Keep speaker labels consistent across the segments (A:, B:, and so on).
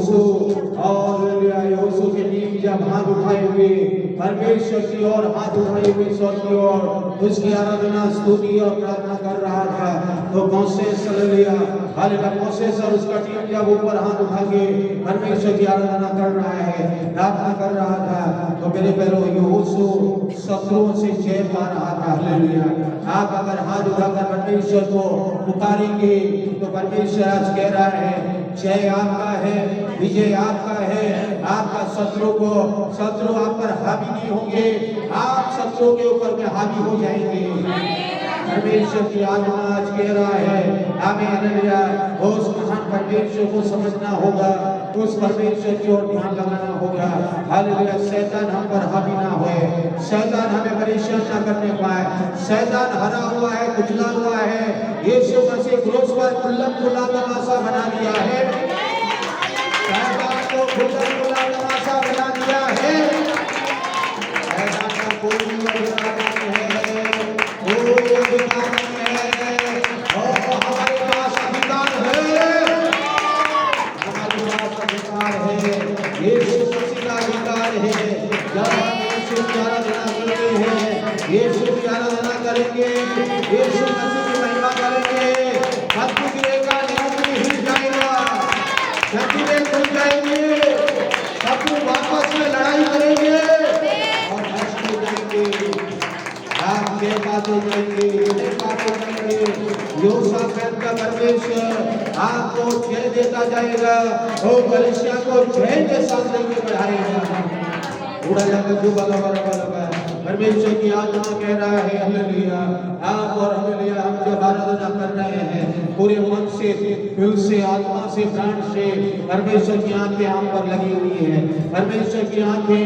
A: यहोशू और यहोशू के नीम जब हाथ उठाए हुए परमेश्वर की ओर हाथ उठाए हुए स्वर्ग की ओर उसकी आराधना स्तुति और प्रार्थना कर रहा था, तो मोसेस हालेलुया हालेलुया मोसेस और उसका टीम जब ऊपर हाथ उठा के परमेश्वर की आराधना कर रहा है, प्रार्थना कर रहा था, तो मेरे पैरों यहोशू शत्रुओं से जय पा रहा था। हालेलुया। आप अगर हाथ उठाकर परमेश्वर को पुकारेंगे तो परमेश्वर आज कह रहा है जय आपका है, विजय आपका है। आपका शत्रु आप पर हावी नहीं होंगे, आप शत्रु के ऊपर में हावी हो जाएंगे। परमेश्वर की आत्मा आज कह रहा है आमीन हालेलुया। उस महान परमेश्वर को समझना होगा, उस परमेश्वर की ओर ध्यान लगाना होगा। हालेलुया। शैतान हम पर हावी ना होए, शैतान हमें परेशान ना करने पाए। शैतान हरा हुआ है, कुचला हुआ है। यीशु मसीह क्रूस पर खुल्लम खुल्ला तमाशा बना दिया है, शैतान को खुल्लम खुल्ला तमाशा बना दिया है। शैतान का कोई अधिकार नहीं है, कोई अधिकार नहीं है। और हमारे पास अधिकार है, हमारे पास अधिकार है। यीशु मसीह का अधिकार है। जब हम यीशु की आराधना करते हैं, यीशु की आराधना करेंगे, यीशु मसीह की महिमा करेंगे, शत्रु गिरेगा, नियंत्रण हिल जाएगा, शत्रुएं खुल जाएंगे, शत्रु वापस में लड़ाई करेंगे और नष्ट हो जाएंगे। आप के बात हो जाएंगे, बात हो जाएंगे। योशाफात का परमेश्वर आपको जय देता जाएगा और कलीसिया को जय के साथ लेके बढ़ाएगा। उड़ा लगा जो बला बला बला परमेश्वर की आत्मा कह रहा है हालेलुया। आप और हालेलुया हम जब आराधना कर रहे हैं पूरे मन से, दिल से, आत्मा से, प्राण से, परमेश्वर की आंखें हम पर लगी हुई है, परमेश्वर की आंखें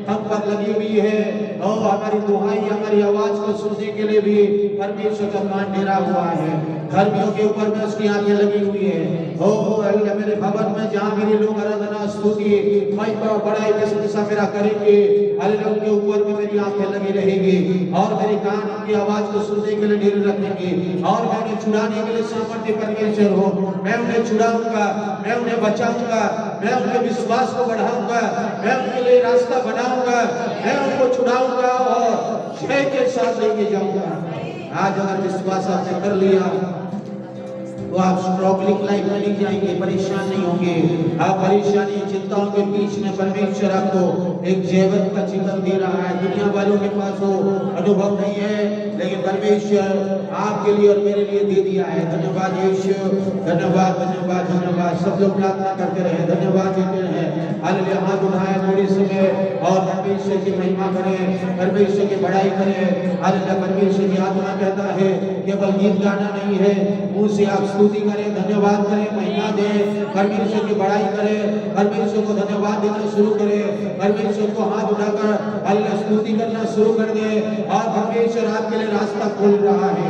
A: हम पर लगी हुई है और हमारी दुहाई, हमारी आवाज को सुनने के लिए भी परमेश्वर का कान डेरा हुआ है। धर्मियों के ऊपर में उसकी आंखें लगी हुई है। ओ हालेलुया। मेरे भवन में जहाँ मेरे लोग आराधना स्तुति महिमा बड़ाई प्रशंसा मेरा करेंगे, हालेलुया, उनके ऊपर में मेरी आंखें लगी रहेगी और मेरे कान उनकी आवाज को सुनने के लिए ढीले रखेंगे और मैं उन्हें छुड़ाने के लिए सामर्थ्य परमेश्वर हो। मैं उन्हें छुड़ाऊंगा, मैं उन्हें बचाऊंगा, मैं उनके विश्वास को बढ़ाऊंगा, मैं उनके लिए रास्ता बनाऊंगा, मैं उनको छुड़ाऊंगा और जय के साथ लेके जाऊंगा। आज अगर विश्वास आपने कर लिया तो आप स्ट्रगलिंग लाइफ में नहीं जाएंगे, परेशान नहीं होंगे। आप परेशानी चिंताओं के बीच में परमेश्वर आपको एक जीवन का जीवन दे रहा है। दुनिया वालों के पास वो अनुभव नहीं है, लेकिन परमेश्वर आपके लिए और मेरे लिए दे दिया है। धन्यवाद यीशु, धन्यवाद धन्यवाद धन्यवाद। सब लोग प्रार्थना करते रहे, धन्यवाद देते रहे। हालेलुया। हाथ उठाए थोड़ी समय और परमेश्वर की महिमा करें, परमेश्वर की बड़ाई करें। हालेलुया। परमेश्वर की आत्मा कहता है केवल गीत गाना नहीं है, मुंह से आप स्तुति करें, धन्यवाद करें, महिमा दें, परमेश्वर की बड़ाई करें, परमेश्वर को धन्यवाद देना शुरू करें, परमेश्वर को हाथ उठाकर हालेलुया स्तुति करना शुरू कर दें और परमेश्वर आपके लिए रास्ता खोल रहा है,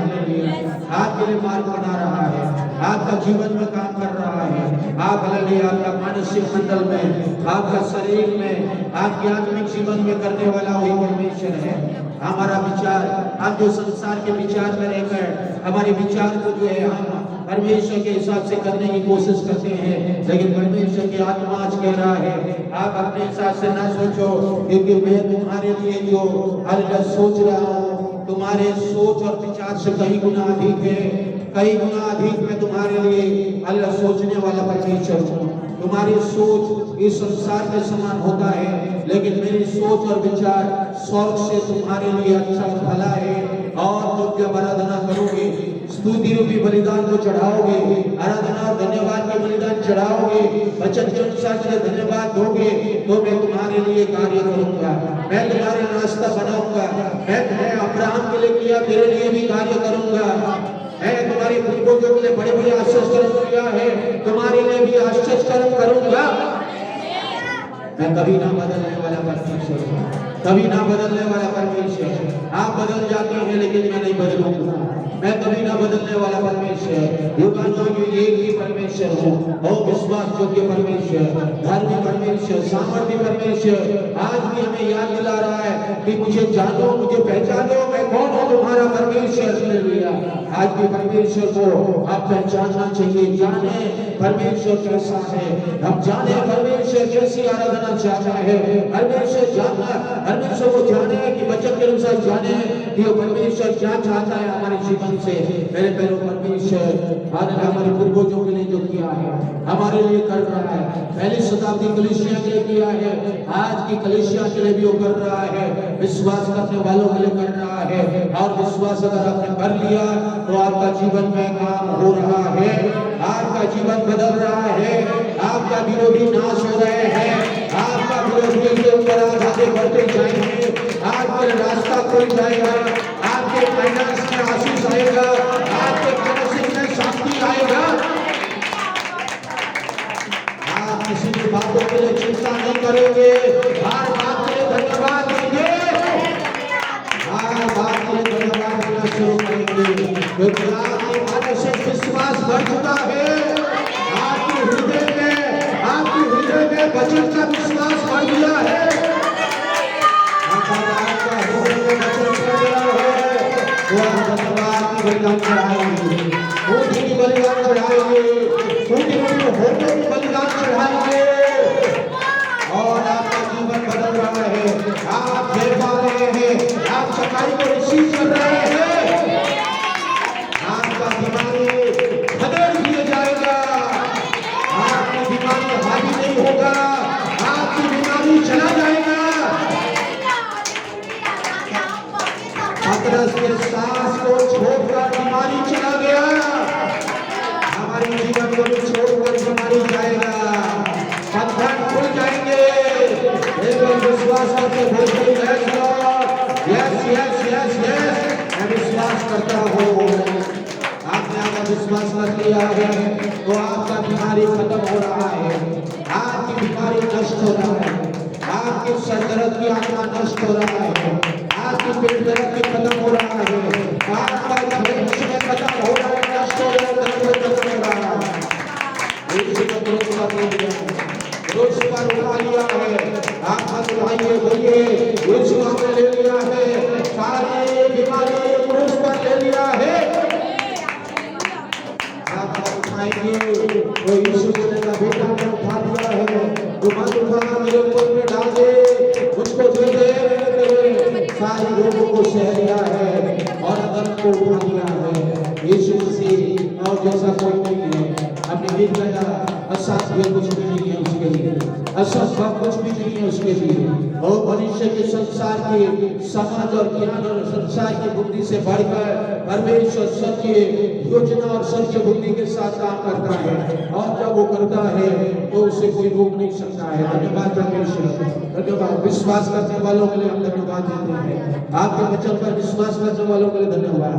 A: आपके लिए मार्ग बना रहा है, आपका जीवन में काम कर रहा है। आप हालेलुया आपका मानसिक मंडल में, आपका शरीर में, आपके आत्मिक जीवन में करने वाला वही परमेश्वर है। हमारा विचार, हम जो संसार के विचार में रहकर हमारे विचार को जो है हम परमेश्वर के हिसाब से करने की कोशिश करते हैं, लेकिन परमेश्वर की आत्मा आज कह रहा है आप अपने हिसाब से ना सोचो, क्योंकि मैं तुम्हारे लिए जो हालेलुया सोच रहा हूँ तुम्हारे सोच और विचार से कई गुना अधिक है, कई गुना अधिक मैं तुम्हारे लिए हालेलुया सोचने वाला परमेश्वर हूँ। तुम्हारी सोच इस संसार के समान होता है, लेकिन मेरी सोच और विचार स्वर्ग से तुम्हारे लिए अच्छा भला है। और तुम जब आराधना करोगे, स्तुति रूपी बलिदान को चढ़ाओगे, आराधना और धन्यवाद के बलिदान चढ़ाओगे, वचन के अनुसार मुझे धन्यवाद दोगे, तो मैं तुम्हारे लिए कार्य करूंगा, मैं तुम्हारे रास्ता बनाऊंगा। मैं अब्राहम के लिए किया, तेरे लिए भी कार्य करूंगा। मैं तुम्हारे पूर्वजों के लिए बड़े बड़े आश्चर्य कर्म किया है, तुम्हारे लिए भी आश्चर्य कर्म करूंगा। मैं कभी ना बदलने वाला परमेश्वर हूं, कभी ना बदलने वाला परमेश्वर। आप बदल जाते हैं लेकिन मैं नहीं बदलूंगा। मैं कभी ना बदलने वाला परमेश्वर, युगानों के एक ही परमेश्वर हूँ। और विश्वास योग्य परमेश्वर, धार्मिक परमेश्वर, सामर्थ्य परमेश्वर आज भी हमें याद दिला रहा है कि मुझे जानो, मुझे पहचानो, मैं कौन हूँ, तुम्हारा परमेश्वर। हालेलुया। आज भी परमेश्वर को आप पहचानना चाहिए, जाने परमेश्वर कैसा है, हम जाने परमेश्वर कैसी आराधना चाहता है, परमेश्वर जानना, परमेश्वर को जाने कि वचन के अनुसार जाने कि वो परमेश्वर क्या चाहता है हमारे जीवन से। मेरे प्यारे परमेश्वर आज हमारे पूर्वजों के लिए जो किया है हमारे लिए कर रहा है, पहली शताब्दी कलीसिया के लिए किया है, आज की कलीसिया के लिए भी वो कर रहा है, विश्वास करने वालों के लिए कर रहा है। और विश्वास अगर आपने कर लिया तो आपका जीवन में काम हो रहा है, आपका जीवन बदल रहा है, आपका विरोधी नाश हो रहे हैं, आपका विरोधी के ऊपर आगे बढ़ते जाएंगे, आपका रास्ता खुल जाएगा, आपके फाइनेंस में आशीष आएगा, आपके मानसिक में शांति आएगा। आप किसी की बातों के लिए चिंता नहीं करेंगे, हर बात के लिए धन्यवाद देंगे, हर बात के लिए धन्यवाद देना शुरू करेंगे, क्योंकि आपके मानसिक विश्वास बढ़ चुका है, आपके हृदय में वचन का विश्वास बढ़ गया है, आपका हृदय में वचन बढ़ गया है, तो आप धन्यवाद की बलिदान चढ़ाएंगे, ऊँट की बलिदान चढ़ाएंगे, ऊँट होटों की बलिदान चढ़ाएंगे, और आपका जीवन बदल रहा है, आप घेर पा रहे हैं, आप सफाई को रिसीव कर रहे हैं, आपका बीमारी खदेड़ दिया जाएगा, आपकी बीमारी हावी नहीं होगा, आपकी बीमारी चला जाएगा। पतरस के सांस को छोड़कर बीमारी चला गया, हमारे जीवन को भी छोड़कर बीमारी जाएगा, पत्थर खुल जाएंगे, एक विश्वास करके बोलते yes Lord, yes yes yes yes, मैं विश्वास करता हूँ। आपने अगर विश्वास कर लिया है तो आपका बीमारी खत्म हो रहा है, आपकी बीमारी नष्ट हो रहा है, आपके सर दर्द की आत्मा नष्ट हो रहा है, आपकी पेट दर्द की खत्म हो रहा है, आपका भविष्य खत्म हो रहा है, नष्ट हो रहा है, खत्म हो रहा है। रोज पर उठा लिया है, आप मत उठाइए, बोलिए यीशु आपने ले लिया है, सारी बीमारी क्रूस पर ले लिया है, आप उठाएंगे तो यीशु बोलेगा बेटा ने उठा लिया है, तो मत उठाना, मेरे ऊपर में डाल दे, मुझको दे दे, सारी रोगों को सह लिया है और दर्द को उठा लिया है। यीशु मसीह और जैसा कोई नहीं है, अपने गीत गाया असाध्य कुछ भी नहीं है उसके लिए, असंभव कुछ भी नहीं है उसके लिए, और मनुष्य के संसार की समझ और ज्ञान और संसार की बुद्धि से बढ़कर परमेश्वर सच्ची योजना और सच्ची बुद्धि के साथ काम करता है, और जब वो करता है तो उसे कोई रोक नहीं सकता है। धन्यवाद परमेश्वर, धन्यवाद। विश्वास करने वालों के लिए हम धन्यवाद देते हैं, आपके वचन पर विश्वास करने वालों के लिए धन्यवाद,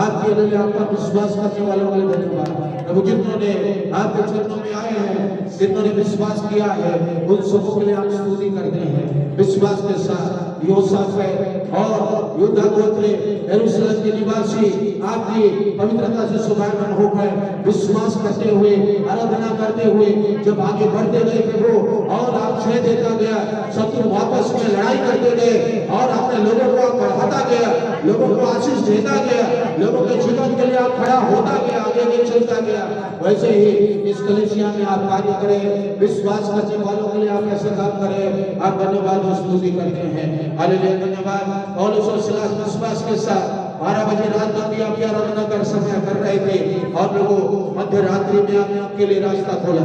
A: आपके लिए आप पर विश्वास करने वालों के लिए धन्यवाद। प्रभु जिन्होंने आपके चरणों में आए हैं, जिन्होंने विश्वास किया है, उन सबों के लिए आप स्तुति करते हैं। विश्वास के साथ योसाफेट और यूदा गोत्र यरूशलेम के निवासी आपकी पवित्रता से सुभान होकर विश्वास करते हुए, आराधना करते हुए जब आगे बढ़ते गए थे वो, और आप छह देता गया, शत्रु वापस में लड़ाई करते गए, और अपने लोगों को बढ़ाता गया, लोगों को आशीष देता गया, लोगों के जीवन के लिए आप खड़ा होता गया, आगे चलता गया। वैसे ही इस कलीसिया में आप कार्य करें, विश्वास करने वालों के लिए आप ऐसे काम करें, आप धन्यवाद और स्तुति करते हैं। हालेलुया, धन्यवाद। पौलुस और सिलास विश्वास के साथ 12 बजे रात में भी आप आराधना कर समय कर रहे थे, और लोगों मध्य रात्रि में आपने आपके लिए रास्ता खोला,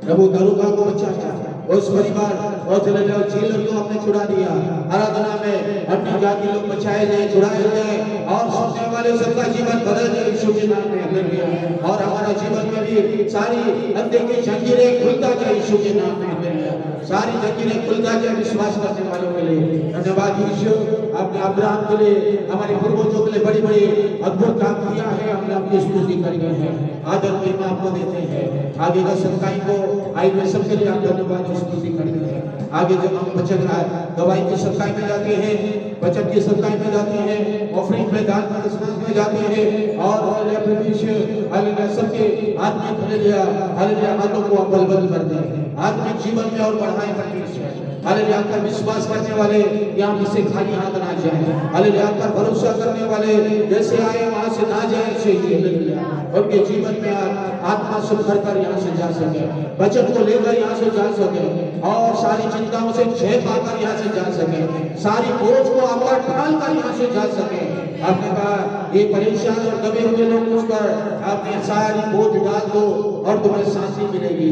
A: प्रभु दरोगा को बचाया, उस परिवार और जेलर को आपने छुड़ा दिया, आराधना में अपनी जाति लोग बचाए जाए, छुड़ाए जाए, और सुनने वाले सबका जीवन बदल जाए यीशु के नाम में, हालेलुया। और हमारा जीवन में भी सारी अंधे की जंजीरें खुलता जाए यीशु के नाम में, हालेलुया। सारी जंजीरें खुलता जाए विश्वास करने वालों के लिए। धन्यवाद यीशु, आपने अब्राहम के लिए, हमारे पूर्वजों के लिए बड़ी बड़ी अद्भुत काम किया है, हमने आपकी स्तुति करी है, आदर में आपको देते हैं। आगे का सच्चाई को आई में सबके लिए आप धन्यवाद स्तुति करते हैं। आगे जब हम वचन गवाही की सच्चाई में जाते हैं, वचन की सच्चाई में जाते हैं, ऑफरिंग में दान में जाते हैं, और हालेलुया सबके आत्मिक हालेलुया हाथों को बलबल करते हैं। आत्मिक जीवन में और बढ़ाए परमेश्वर। हालेलुया, आपका विश्वास करने वाले यहाँ से खाली हाथ ना जाए। हालेलुया, आपका भरोसा करने वाले जैसे आए वहां से ना जाए चाहिए। हालेलुया, उनके जीवन में आप आत्मा से भर कर यहाँ से जा सके, वचन को लेकर यहाँ से जा सके और सारी चिंताओं से जय पाकर यहाँ से जा सके, सारी बोझ को आप पर ढाल कर यहाँ से जा सके। आपने कहा ये परेशान और दबे हुए लोग मुझ पर आपने सारी बोझ डाल दो और तुम्हें शांति मिलेगी।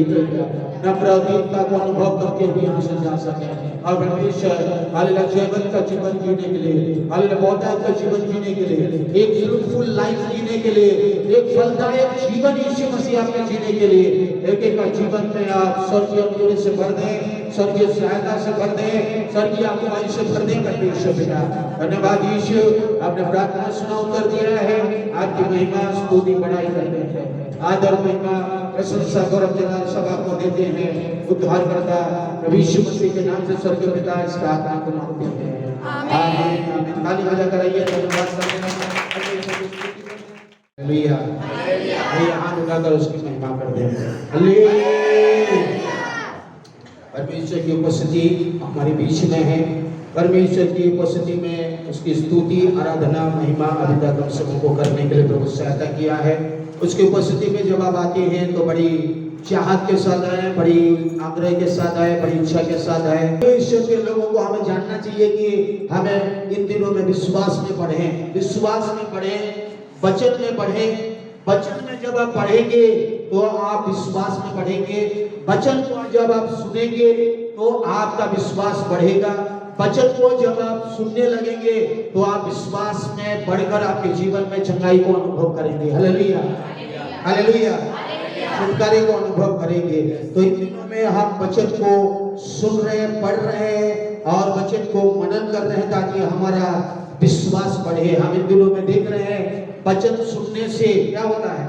A: नम्रता को अनुभव करके भी यहाँ से जा सके और परमेश्वर हालेलुया जीवन का जीवन जीने के लिए, हालेलुया बहुतायत का जीवन जीने के लिए, एक फ्रूटफुल लाइफ जीने के लिए, एक फलदायक जीवन यीशु मसीह आपके जीने के लिए एक एक जीवन में आप स्वर्गीय अनुग्रह से भर दें, स्वर्गीय सहायता से भर दें, स्वर्गीय अगुवाई से भर दें परमेश्वर पिता। धन्यवाद यीशु, आपने प्रार्थना सुना उत्तर दिया है। आपकी महिमा स्तुति बढ़ाई करते हैं, आदर महिमा प्रशंसा गौरव जलाल सब आपको देते हैं। उद्धार करता प्रभु यीशु मसीह के नाम से स्वर्गीय पिता इस प्रार्थना को मांगते हैं। आमीन आमीन। ताली बजा कर आइए, धन्यवाद हालेलुया हालेलुया। हाथ उठाकर उसकी महिमा करते हैं। हालेलुया, परमेश्वर की उपस्थिति हमारे बीच में है। परमेश्वर की उपस्थिति में उसकी स्तुति आराधना महिमा अभी तक हम सबों को करने के लिए प्रभु सहायता किया है। उसकी उपस्थिति में जब आप आते हैं तो बड़ी चाहत के साथ आए, बड़ी आग्रह के साथ आए, बड़ी इच्छा के साथ आए। परमेश्वर के लोगों को हमें जानना चाहिए कि हमें इन दिनों में विश्वास में बढ़ें, विश्वास में बढ़ें, वचन में बढ़ें। वचन में जब आप पढ़ेंगे तो आप विश्वास में बढ़ेंगे। वचन को जब आप सुनेंगे तो आपका विश्वास बढ़ेगा। वचन को जब आप सुनने लगेंगे तो आप विश्वास में बढ़कर आपके जीवन में चंगाई को अनुभव करेंगे। हालेलुया हालेलुया, छुटकारे को अनुभव करेंगे। तो इन दिनों में हम वचन को सुन रहे हैं, पढ़ रहे हैं और वचन को मनन कर रहे हैं ताकि हमारा विश्वास बढ़े। हम इन दिनों में देख रहे हैं वचन सुनने से क्या होता है,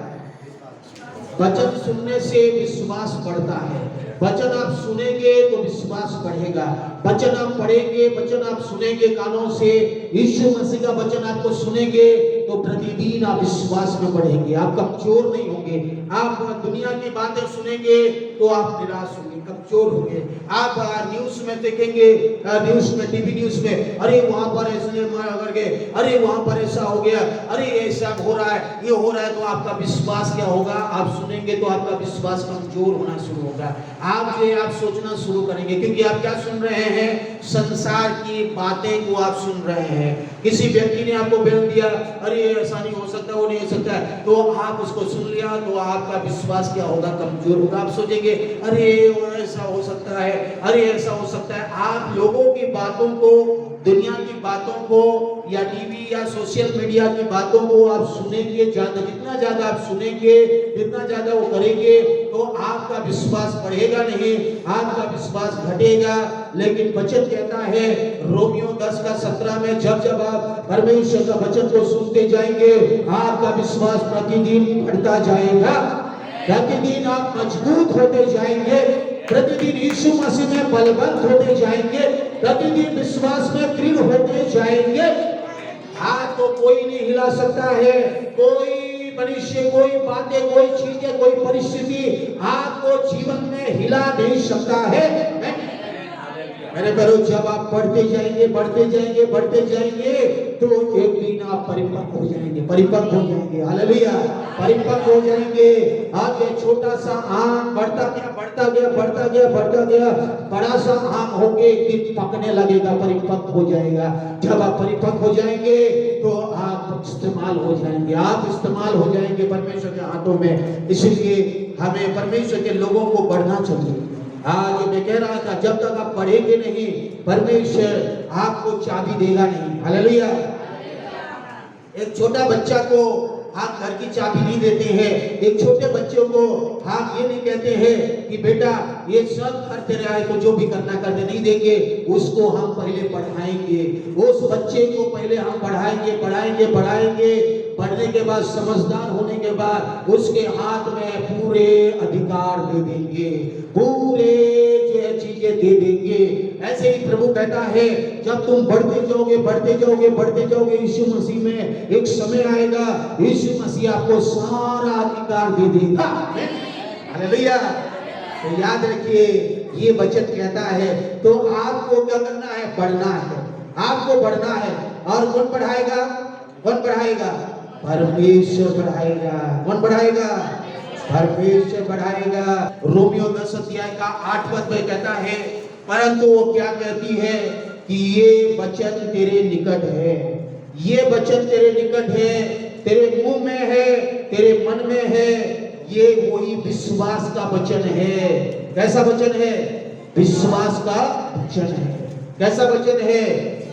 A: वचन सुनने से विश्वास बढ़ता है। वचन आप सुनेंगे तो विश्वास बढ़ेगा। वचन आप पढ़ेंगे, वचन आप सुनेंगे कानों से, यीशु मसीह का वचन आपको सुनेंगे तो प्रतिदिन आप विश्वास में बढ़ेंगे। आप कमजोर नहीं होंगे। आप दुनिया की बातें सुनेंगे तो आप निराश होंगे, कमजोर होंगे। आप न्यूज में देखेंगे, न्यूज में, टीवी न्यूज में, अरे वहां पर ऐसे कर गए, अरे वहां पर ऐसा हो गया, अरे ऐसा हो रहा है, ये हो रहा है, तो आपका विश्वास क्या होगा? आप सुनेंगे तो आपका विश्वास कमजोर होना शुरू होगा। आप जो आप सोचना शुरू करेंगे, क्योंकि आप क्या सुन रहे हैं? संसार की बातें को आप सुन रहे हैं। किसी व्यक्ति ने आपको बयान दिया, अरे ऐसा नहीं हो सकता, वो नहीं हो सकता, तो आप उसको सुन लिया तो आपका विश्वास क्या होगा? कमजोर होगा। आप सोचेंगे अरे ऐसा हो सकता है, अरे ऐसा हो सकता है। आप लोगों की बातों को, दुनिया की बातों को या टीवी या सोशल मीडिया की बातों को आप सुनेंगे, जितना ज्यादा आप सुनेंगे, जितना ज्यादा वो करेंगे तो आपका विश्वास बढ़ेगा नहीं, आपका विश्वास घटेगा। लेकिन वचन कहता है रोमियो 10:17 में, जब जब आप परमेश्वर का वचन को सुनते जाएंगे आपका विश्वास प्रतिदिन बढ़ता जाएगा, प्रतिदिन आप मजबूत होते जाएंगे, प्रतिदिन यीशु मसीह में बलवंत होते जाएंगे, प्रतिदिन विश्वास में दृढ़ होते जाएंगे। हाथ तो कोई नहीं हिला सकता है, कोई मनुष्य, कोई बातें, कोई चीजें, कोई परिस्थिति आपको जीवन में हिला नहीं सकता है। मैंने कहा जब आप बढ़ते जाएंगे, बढ़ते जाएंगे, बढ़ते जाएंगे तो एक दिन आप परिपक्व हो जाएंगे, परिपक्व हो जाएंगे। हालेलुया, परिपक्व हो जाएंगे। आप ये छोटा सा आम बढ़ता गया, बढ़ता गया, बढ़ता गया, बढ़ता गया, बड़ा सा आम होके एक दिन पकने लगेगा, परिपक्व हो जाएगा। जब आप परिपक्व हो जाएंगे तो आप इस्तेमाल हो जाएंगे, आप इस्तेमाल हो जाएंगे परमेश्वर के हाथों में। इसलिए हमें परमेश्वर के लोगों को बढ़ना चाहिए। आज मैं कह रहा था जब तक आप पढ़ेंगे नहीं परमेश्वर आपको चाबी देगा नहीं। हालेलुया। एक छोटा बच्चा को आप घर की चाबी नहीं देते हैं, एक छोटे बच्चों को आप ये नहीं कहते हैं कि बेटा ये सब करते रहे तो जो भी करना करने नहीं देंगे। उसको हम पहले पढ़ाएंगे, उस बच्चे को पहले हम पढ़ाएंगे, पढ़ाएंगे, पढ़ाएंगे। पढ़ने के बाद, समझदार होने के बाद उसके हाथ में पूरे अधिकार दे देंगे, पूरे जो चीजें दे देंगे। ऐसे ही प्रभु कहता है जब तुम बढ़ते जाओगे, बढ़ते जाओगे, बढ़ते जाओगे यीशु मसीह में, एक समय आएगा यीशु मसीह आपको सारा अधिकार दे देगा। हालेलुया। तो याद रखिए ये वचन कहता है तो आपको क्या करना है, बढ़ना है, आपको बढ़ना है। और कौन बढ़ाएगा, कौन बढ़ाएगा, परमेश्वर बढ़ाएगा। कौन बढ़ाएगा, परमेश्वर बढ़ाएगा। रोमियो 10 अध्याय का 8 पद में कहता है, परंतु वो क्या कहती है कि ये वचन तेरे निकट है, ये वचन तेरे निकट है, तेरे मुंह में है, तेरे मन में है। ये वही विश्वास का वचन है। कैसा वचन है, विश्वास का वचन है। कैसा वचन है,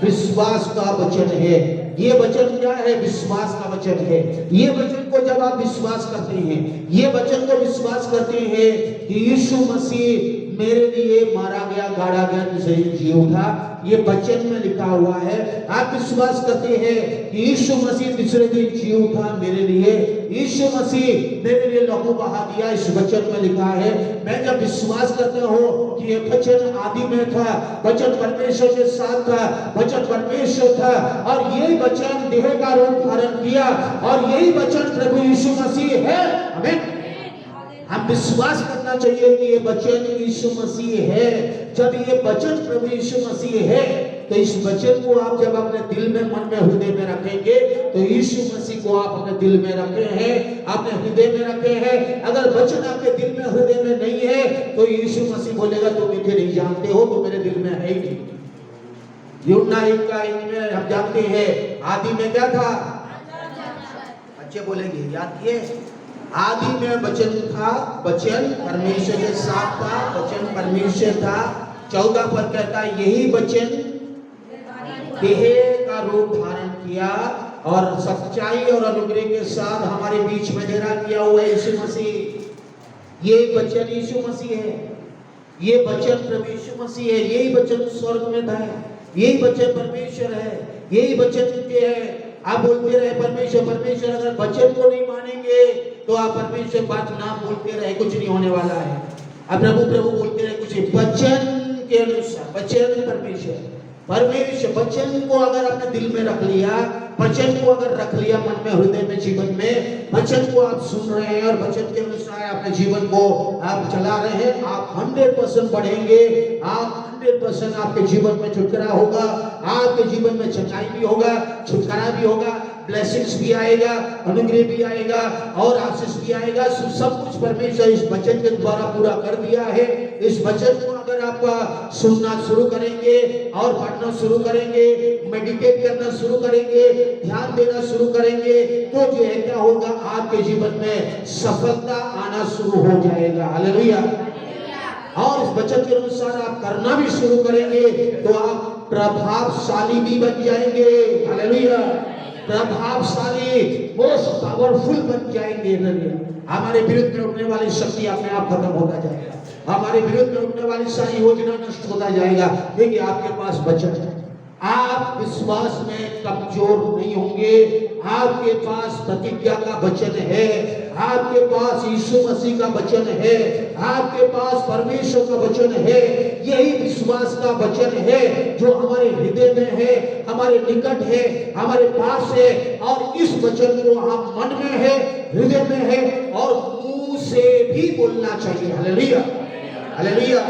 A: विश्वास का वचन है। ये वचन क्या है, विश्वास का वचन है। ये वचन को जब आप विश्वास करते हैं, ये वचन को विश्वास करते हैं कि यीशु मसीह मेरे लिए मारा गया, गाड़ा गया, जी उठा, ये वचन में लिखा हुआ है। आप विश्वास करते हैं कि यीशु मसीह तीसरे दिन जी उठा मेरे लिए, यीशु मसीह मेरे लिए लहू बहा दिया, इस वचन में लिखा है। मैं जब विश्वास करता हूँ कि ये वचन आदि में था, वचन परमेश्वर के साथ था, वचन परमेश्वर था और यही वचन देह का रूप धारण किया और यही वचन प्रभु यीशु मसीह है। आमीन। हम विश्वास करना चाहिए कि ये वचन यीशु मसीह है। जब ये वचन प्रभु यीशु मसीह है तो इस वचन को आप जब अपने दिल में, मन में, हृदय में रखेंगे तो यीशु मसीह को आप अपने दिल में रखे हैं, अपने हृदय में रखे हैं। अगर वचन आपके दिल में, हृदय में नहीं है तो यीशु मसीह बोलेगा तुम मुझे नहीं जानते हो, तो मेरे दिल में है ही नहीं। यूहन्ना 1:1 हम जानते हैं आदि में क्या था, बच्चे बोलेंगे, याद किए, आदि में वचन था, वचन परमेश्वर के साथ था, वचन परमेश्वर था। 14 पर कहता है यही वचन देह का रूप धारण किया और सच्चाई और अनुग्रह के साथ हमारे बीच में डेरा किया हुआ यीशु मसीह। ये वचन यीशु मसीह है, ये वचन प्रभु यीशु मसीह है। यही वचन स्वर्ग में था, यही वचन परमेश्वर है, यही वचन के है। आप बोलते रहे परमेश्वर परमेश्वर, अगर वचन को नहीं मानेंगे तो आप परमेश्वर बात ना बोलते रहे, कुछ नहीं होने वाला है। अब प्रभु प्रभु बोलते रहे, कुछ वचन के अनुसार, वचन परमेश्वर, परमेश्वर वचन को अगर अपने दिल में रख लिया, वचन को अगर रख लिया मन में, हृदय में, जीवन में, वचन को आप सुन रहे हैं और वचन के अनुसार अपने जीवन को आप चला रहे हैं, आप 100% बढ़ेंगे। आप 100% आपके जीवन में छुटकारा होगा, आपके जीवन में सच्चाई भी होगा, छुटकारा भी होगा, ब्लेसिंग्स भी आएगा, अनुग्रह भी आएगा और आशीष भी आएगा। सब कुछ परमेश्वर इस वचन के द्वारा पूरा कर दिया है। इस वचन को अगर आप सुनना शुरू करेंगे और पढ़ना शुरू करेंगे, मेडिटेट करना शुरू करेंगे, ध्यान देना शुरू करेंगे तो जो है क्या होगा, आपके जीवन में सफलता आना शुरू हो जाएगा। हालेलुया। और इस वचन के अनुसार आप करना भी शुरू करेंगे तो आप प्रभावशाली भी बन जाएंगे। हालेलुया। प्रभावशाली, मोस्ट पावरफुल बन जाएंगे। हमारे विरुद्ध में उठने वाली शक्ति अपने आप खत्म होता जाएगा, हमारे विरुद्ध में उठने वाली सारी योजना नष्ट होता जाएगा, क्योंकि आपके पास वचन है। आप विश्वास में कमजोर नहीं होंगे, आपके पास प्रतिज्ञा का वचन है, आपके पास यीशु मसीह का वचन है, आपके पास परमेश्वर का वचन है। यही विश्वास का वचन है जो हमारे हृदय में है, हमारे निकट है, हमारे पास है। और इस वचन को हम मन में है, हृदय में है और मुंह से भी बोलना चाहिए। Hallelujah, hallelujah.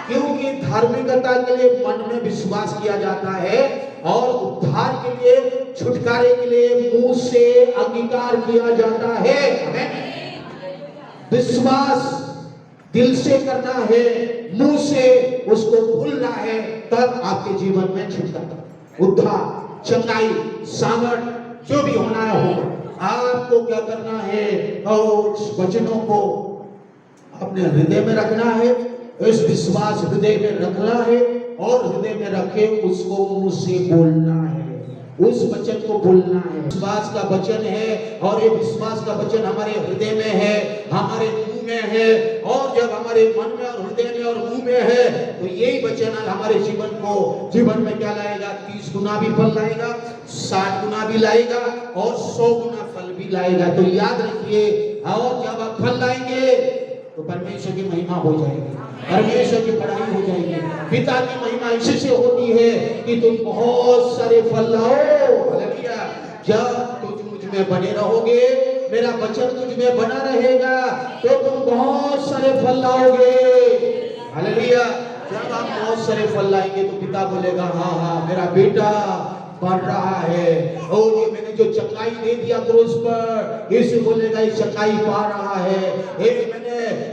A: क्योंकि धार्मिकता के लिए मन में विश्वास किया जाता है और उद्धार के लिए, छुटकारे के लिए मुंह से अंगीकार किया जाता है। विश्वास दिल से करना है, मुंह से उसको भूलना है, तब आपके जीवन में छुटकारा, उद्धार, चंगाई, सामर्थ जो भी होना है होगा। आपको क्या करना है, और वचनों को अपने हृदय में रखना है, इस विश्वास हृदय में रखना है और हृदय में रखे उसको मुंह से बोलना है, उस वचन को बोलना है। विश्वास का वचन है और ये विश्वास का वचन हमारे हृदय में है, हमारे मुंह में है। और जब हमारे मन में और हृदय में और मुंह में है तो यही वचन हमारे जीवन में क्या लाएगा, 30 गुना भी फल लाएगा, 60 गुना भी लाएगा और 100 गुना फल भी लाएगा। तो याद रखिए, और जब आप फल लाएंगे तो परमेश्वर की महिमा हो जाएगी, परमेश्वर की बड़ाई हो जाएगी। पिता की महिमा इसी से होती है कि तुम बहुत सारे फल लाओ। हालेलुया। जब तुम मुझ में बने रहोगे मेरा वचन तुझ में बना रहेगा तो तुम बहुत सारे फल लाओगे। हालेलुया। जब आप बहुत सारे फल लाएंगे तो पिता बोलेगा हाँ हाँ मेरा बेटा बढ़ रहा है। और ये मैंने जो चकाई दे दिया क्रूस पर, यीशु बोलेगा ये चकाई पा रहा है। ये मैंने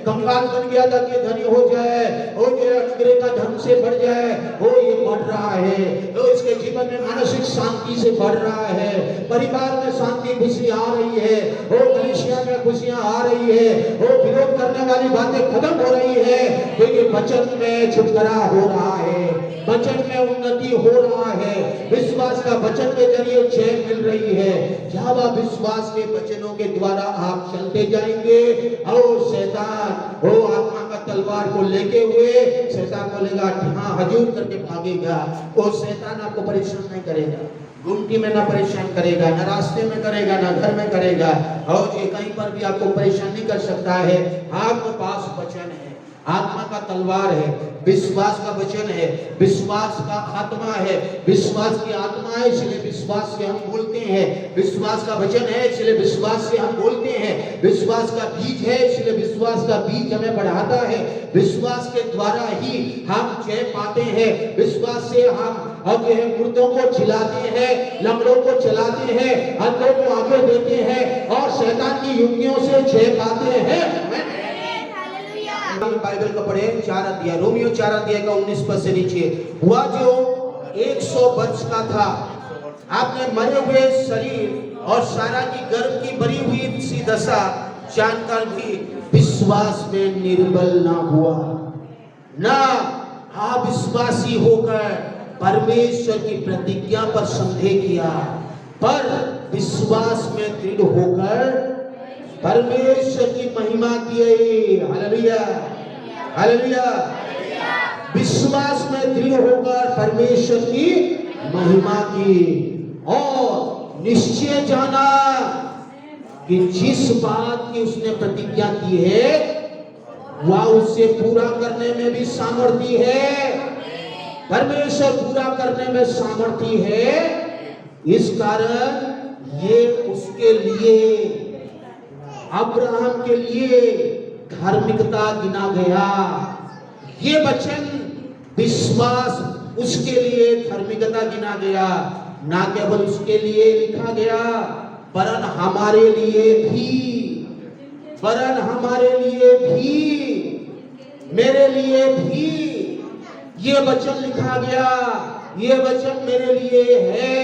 A: कंगाल बन गया था कि धनी हो जाए, और ये अनुग्रह का धन से बढ़ जाए, वो ये बढ़ रहा है। तो इसके जीवन में मानसिक शांति से बढ़ रहा है, परिवार में शांति खुशी आ रही है, और कलीसिया में खुशियां आ रही है, और विरोध करने वाली बातें खत्म हो रही है, क्योंकि वचन में छुटकारा हो रहा है, वचन में उन्नति हो रहा है, विश्वास का वचन के जरिए जय मिल रही है। जब आप विश्वास के वचनों के द्वारा आप चलते जाएंगे, और शैतान वो आत्मा का तलवार को लेके हुए शैतान बोलेगा हाँ हजूम करके भागेगा। और शैतान आपको परेशान नहीं करेगा, गुमटी में ना परेशान करेगा, ना रास्ते में करेगा, ना घर में करेगा, और ये कहीं पर भी आपको परेशान नहीं कर सकता है। आपके पास वचन है, आत्मा का तलवार है, विश्वास का वचन है, विश्वास का आत्मा है, विश्वास की आत्मा है इसलिए विश्वास से हम बोलते हैं, विश्वास का वचन है इसलिए विश्वास से हम बोलते हैं, विश्वास का बीज है इसलिए विश्वास का बीज हमें बढ़ाता है, विश्वास के द्वारा ही हम जय पाते हैं, विश्वास से हम और जो है मुर्दों को जिलाते हैं, लंगड़ों को चलाते हैं, अंधों को आंखें देते हैं, और शैतान की युक्तियों से जय पाते हैं। बाइबल का पढ़े 4 अध्याय, रोमियो 4 अध्याय का 19 पद से नीचे। हुआ जो 100 वर्ष का था, आपने मरे हुए शरीर और सारा की गर्भ की भरी हुई सी दशा जानकर भी विश्वास में निर्बल ना हुआ, ना अविश्वासी होकर परमेश्वर की प्रतिज्ञा पर संदेह किया, पर विश्वास में दृढ़ होकर परमेश्वर की महिमा की। Hallelujah hallelujah. विश्वास में दृढ़ होकर परमेश्वर की महिमा की, और निश्चय जाना कि जिस बात की उसने प्रतिज्ञा की है वह उसे पूरा करने में भी सामर्थी है। परमेश्वर पूरा करने में सामर्थी है, इस कारण ये उसके लिए, अब्राहम के लिए धार्मिकता गिना गया। ये वचन विश्वास उसके लिए धार्मिकता गिना गया, ना केवल उसके लिए लिखा गया वरन हमारे लिए भी, वरन हमारे लिए भी, मेरे लिए भी ये वचन लिखा गया। ये वचन मेरे लिए है,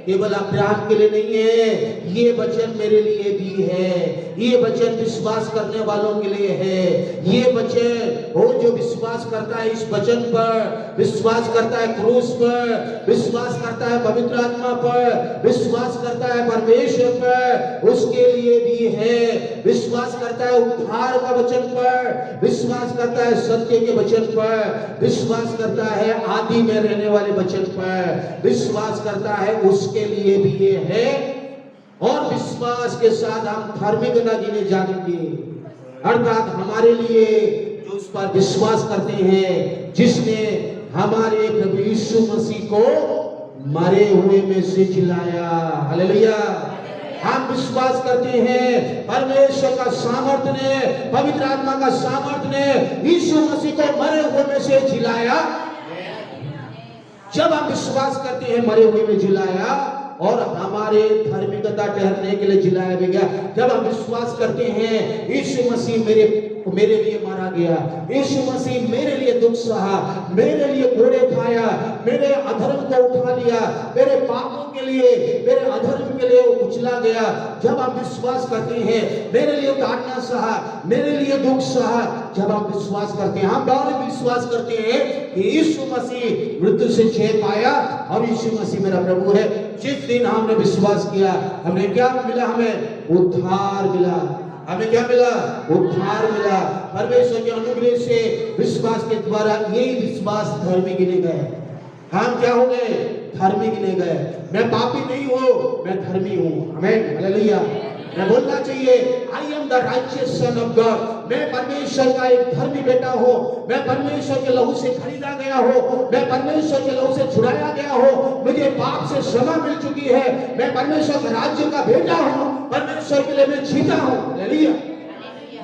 A: केवल अब्राहम के लिए नहीं है, ये वचन मेरे लिए भी है, ये वचन विश्वास करने वालों के लिए है। ये वचन वो जो विश्वास करता है इस वचन पर, विश्वास करता है क्रूस पर, विश्वास करता है पवित्र आत्मा पर, विश्वास करता है परमेश्वर पर, उसके लिए भी है। विश्वास करता है उद्धार का वचन पर, विश्वास करता है सत्य के वचन पर, विश्वास करता है आदि में रहने वाले वचन पर, विश्वास करता है उसके लिए भी ये है। और विश्वास के साथ हम धार्मिकता जीने जानेंगे, अर्थात हमारे लिए जो उस पर विश्वास करते हैं, जिसने हमारे प्रभु यीशु मसीह को मरे हुए में से जिलाया। हालेलुया। हम विश्वास करते हैं परमेश्वर का सामर्थ्य ने, पवित्र आत्मा का सामर्थ्य ने यीशु मसीह को मरे हुए में से जिलाया। जब हम विश्वास करते हैं मरे हुए में जिलाया, और हमारे धार्मिकता ठहरने के लिए जिलाया भी गया। जब हम विश्वास करते हैं यीशु मसीह मेरे लिए मारा गया, यीशु मसीह मेरे लिए दुख सहा, मेरे लिए कोड़े खाया, मेरे अधर्म को उठा लिया, मेरे पापों के लिए, मेरे अधर्म के लिए वो कुचला गया। जब हम विश्वास करते हैं मेरे लिए ताड़ना सहा, मेरे लिए दुख सहा, जब हम विश्वास करते हैं, हम बहुत विश्वास करते हैं कि यीशु मसीह मृत्यु से जय पाया और यीशु मसीह मेरा प्रभु है। जिस दिन हमने विश्वास किया, हमने क्या मिला? हमें उद्धार मिला। हमें क्या मिला? उद्धार मिला। परमेश्वर के अनुग्रह से विश्वास के द्वारा यही विश्वास धर्मी गिने गए। हम क्या हो गए? धर्मी गिने गए। मैं पापी नहीं हूँ, मैं धर्मी हूँ। आमीन, हालेलुया। मैं बोलना चाहिए I am the righteous son of God, मैं परमेश्वर का एक धर्मी बेटा हूँ, मैं परमेश्वर के लहू से खरीदा गया हूँ, मैं परमेश्वर के लहू से छुड़ाया गया हूँ, मुझे पाप से क्षमा मिल चुकी है, मैं परमेश्वर के राज्य का बेटा हूँ, परमेश्वर के लिए मैं जीता हूँ। हालेलुया।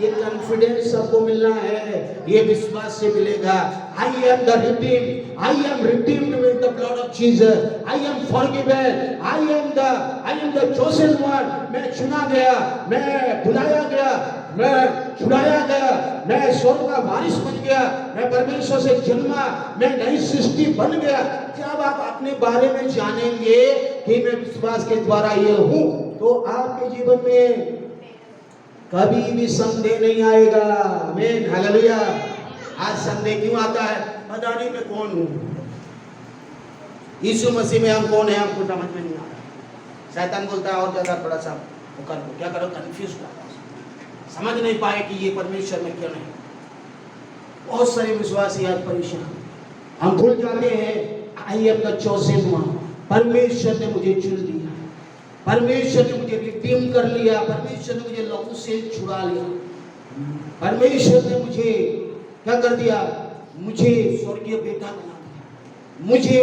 A: ये कॉन्फिडेंस सबको मिलना है, ये विश्वास से मिलेगा। I am the redeemed, I am redeemed with the blood of Jesus, I am forgiven, I am the chosen one, मैं चुना गया, मैं बुलाया गया, मैं छुड़ाया गया, मैं स्वर्ग का वारिस बन गया, मैं परमेश्वर से जन्मा, मैं नई सृष्टि बन गया। जब आप अपने बारे में जानेंगे कि मैं विश्वास के द्वारा ये हूँ, तो आपके जीवन में कभी भी संदेह नहीं आएगा। आमीन, हालेलुया। आज संदेह क्यों आता है? पता नहीं मैं कौन हूँ, यीशु मसीह में हम कौन है हमको समझ में नहीं आ रहा। शैतान बोलता है और ज्यादा बड़ा सा वो कर दो, क्या करो, कंफ्यूज कर, समझ नहीं पाए कि ये परमेश्वर में क्यों नहीं। बहुत सारे विश्वासी आज परेशान, हम भूल जाते हैं I am the chosen one, परमेश्वर ने मुझे चुन लिया, परमेश्वर ने मुझे रिडीम कर लिया, परमेश्वर ने मुझे लहू से छुड़ा लिया, परमेश्वर ने मुझे क्या कर दिया, मुझे स्वर्गीय बेटा बना दिया, मुझे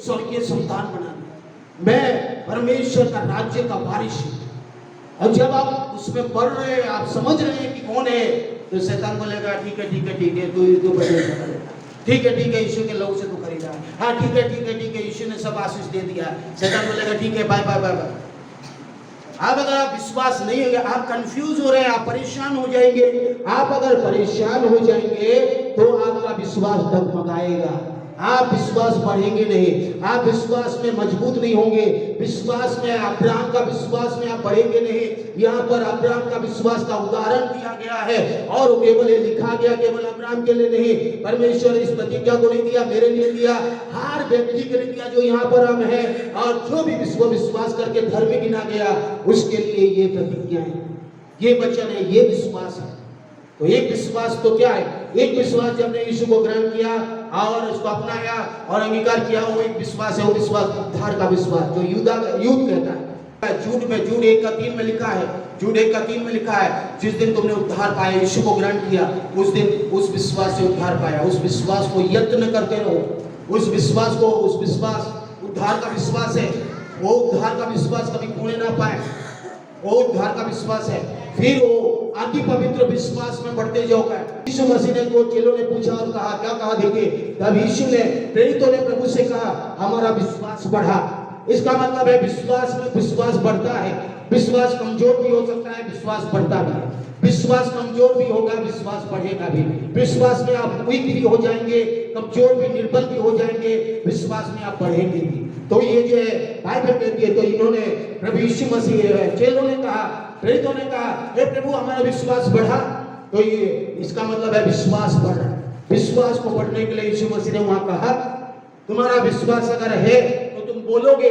A: स्वर्गीय संतान बना दिया, मैं परमेश्वर का राज्य का वारिस हूं। और जब आप उसमें पढ़ रहे हैं, आप समझ रहे हैं कि कौन है, तो शैतान बोलेगा ठीक है ठीक है ठीक है, तू परमेश्वर का बेटा, ठीक है यीशु के लहू से तू खरीदा, हाँ ठीक है यीशु ने सब आशीष दे दिया। शैतान बोलेगा ठीक है बाय बाय बाय बाय। अब अगर आप विश्वास नहीं होंगे, आप कंफ्यूज हो रहे हैं, आप परेशान हो जाएंगे। आप अगर परेशान हो जाएंगे तो आपका विश्वास डगमगाएगा, आप विश्वास बढ़ेंगे नहीं, आप विश्वास में मजबूत नहीं होंगे, विश्वास में अब्राहम का विश्वास में आप बढ़ेंगे नहीं। यहाँ पर अब्राहम का विश्वास का उदाहरण दिया गया है, और केवल ये लिखा गया केवल अब्राहम के लिए नहीं, परमेश्वर इस प्रतिज्ञा को नहीं दिया, मेरे लिए दिया, हर व्यक्ति के लिए दिया जो यहाँ पर हम है, और जो भी विश्वास करके धर्मी गिना गया उसके लिए ये प्रतिज्ञा है, ये वचन है, ये विश्वास है। तो एक विश्वास तो क्या है? एक विश्वास जब ने यीशु को ग्रहण किया और उसको अपनाया और अंगीकार किया, वो एक विश्वास है, वो विश्वास उद्धार का विश्वास, जो युद्ध कहता है। जूड 1:3 में लिखा है, जूड 1:3 में लिखा है, जिस दिन तुमने उद्धार पाया, यीशु को ग्रहण किया, उस दिन उस विश्वास से उद्धार पाया। उस विश्वास को यत्न करते रहो, उस विश्वास उद्धार का विश्वास है, वो उद्धार का विश्वास कभी खोने ना पाए, वो उद्धार का विश्वास है। फिर वो अति पवित्र विश्वास में बढ़ते जाओगे। यीशु मसीह ने को चेलों ने पूछा और कहा, क्या कहा? देखिए, तब यीशु ने प्रेरितों ने प्रभु से कहा, हमारा विश्वास बढ़ा। इसका मतलब है विश्वास में विश्वास बढ़ता है। विश्वास कमजोर भी हो सकता है, विश्वास बढ़ता भी है। विश्वास कमजोर भी होगा, विश्वास बढ़ेगा भी। विश्वास में आप वीक भी हो जाएंगे, कमजोर भी, निर्बल भी हो जाएंगे, विश्वास में आप बढ़ेंगे भी। तो ये जो है बाइबल कहती है, तो इन्होंने प्रभु यीशु मसीह, चेलों ने कहा, प्रेरितों ने कहा, हे प्रभु हमारा विश्वास बढ़ा। तो ये इसका मतलब है विश्वास बढ़ा। विश्वास को बढ़ने के लिए यीशु मसीह ने वहां कहा, तुम्हारा विश्वास अगर है तो तुम बोलोगे।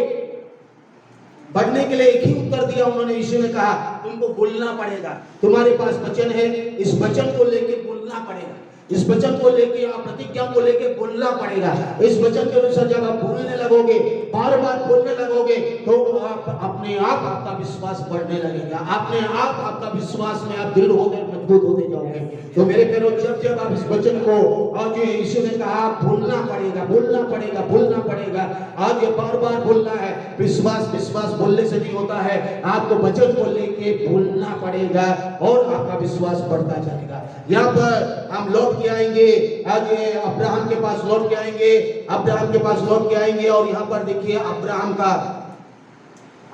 A: बढ़ने के लिए एक ही उत्तर दिया उन्होंने, यीशु ने कहा, तुमको बोलना पड़ेगा। तुम्हारे पास वचन है, इस वचन को लेके बोलना पड़ेगा, इस वचन को लेके, आप प्रतिज्ञा को लेके बोलना पड़ेगा। इस वचन के अनुसार जब आप बोलने लगोगे, बार बार बोलने लगोगे, तो आप अपने आप आपका विश्वास बढ़ने लगेगा, अपने आप आपका विश्वास में आप दृढ़ होकर मजबूत होते जाओगे। तो मेरे प्यारों, जब आप इस वचन को, आज यीशु ने कहा बोलना पड़ेगा, बोलना पड़ेगा, बोलना पड़ेगा, आज ये बार बार बोलना है। विश्वास बोलने से नहीं होता है, आपको वचन को लेके बोलना पड़ेगा और आपका विश्वास बढ़ता जाएगा। यहाँ पर हम लौट के आएंगे, आज ये अब्राहम के पास लौट के आएंगे, अब्राहम के पास लौट के आएंगे। और यहाँ पर देखिए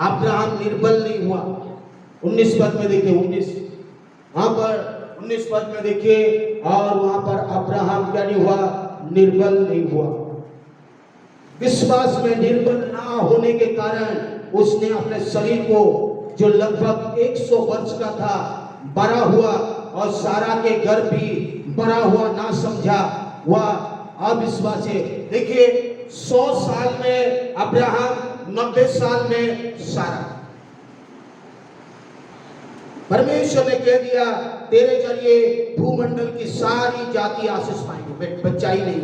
A: अब्राहम निर्बल नहीं हुआ। 19 पद में देखिए, 19, वहां पर 19 पद में देखिए, और वहां पर अब्राहम क्या नहीं हुआ? निर्बल नहीं हुआ। विश्वास में निर्बल ना होने के कारण उसने अपने शरीर को, जो लगभग 100 वर्ष का था, बड़ा हुआ, और सारा के गर्भ भी बड़ा हुआ ना समझा, वह अविश्वास है। देखिए, 100 साल में अब्राहम, 90 साल में सारा। परमेश्वर ने कह दिया, तेरे जरिए भूमंडल की सारी जाति आशीष पाएंगे। बच्चा ही नहीं,